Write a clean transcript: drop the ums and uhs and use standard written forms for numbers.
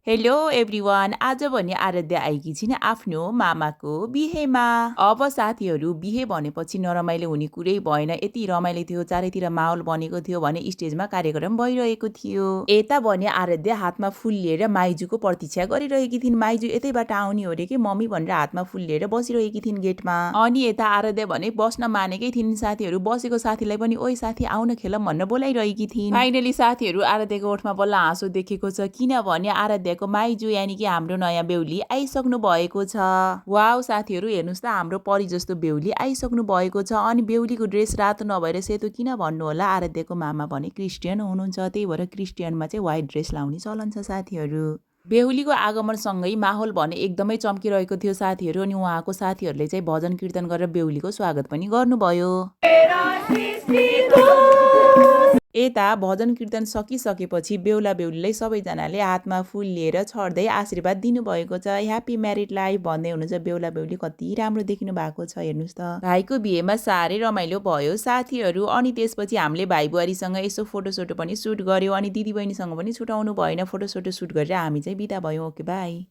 Hello everyone, आज भने आराध्या आएकी छिन् आफ्नो मामाको बिहेमा। अब साथीहरू बिहे भनेपछि नरमाइलो हुने कुरै भएन। यति रमाइलो थियो, चारैतिर माहौल बनेको थियो भने स्टेजमा कार्यक्रम भइरहेको थियो। यता भने आराध्या हातमा फुल लिएर माइजूको प्रतीक्षा गरिरहेकी थिइन्। माइजू यतैबाट आउने हो रे के मम्मी भनेर हातमा फुल लिएर बसिरहेकी थिइन् गेटमा। अनि यता आराध्या भने बस्न मानेकै थिइन्। साथीहरू बसेको साथीलाई पनि ओइ साथी आउन खेलौँ भनेर बोलाइरहेकी थिइन्। फाइनली साथीहरू आराध्याको ओठमा बल्ल हाँसो देखेको छ, किनभने आराध्याको माइजू यानि कि हाम्रो नयाँ बेहुली आइसक्नु भएको छ। वाउ साथीहरू, हेर्नुस् त हाम्रो परी जस्तो बेहुली आइसक्नु भएको छ। अनि बेहुलीको ड्रेस रातो नभएर सेतो किन भन्नु होला, आराध्यको मामा भने क्रिस्चियन हुनुहुन्छ, त्यही भएर क्रिस्चियनमा चाहिँ व्हाइट ड्रेस लाउने चलन छ साथीहरू। बेहुलीको आगमनसँगै माहौल भने एकदमै चम्किरहेको थियो साथीहरू। अनि उहाँको साथीहरूले चाहिँ भजन कीर्तन गरेर बेहुलीको स्वागत पनि गर्नुभयो। यता भजन कीर्तन सकिसकेपछि बेहुला बेहुलीलाई सबैजनाले हातमा फुल लिएर छर्दै आशीर्वाद दिनुभएको छ। ह्याप्पी म्यारिड लाइफ भन्दै हुनुहुन्छ। बेहुला बेहुली कति राम्रो देखिनु भएको छ, हेर्नुहोस् त। भाइको बिहेमा साह्रै रमाइलो भयो साथीहरू। अनि त्यसपछि हामीले भाइ बुहारीसँग यसो फोटोसोटो पनि सुट गर्यो। अनि दिदी बहिनीसँग पनि छुटाउनु भएन, फोटोसोटो सुट गरेर हामी चाहिँ बिदा भयौँ। Okay by.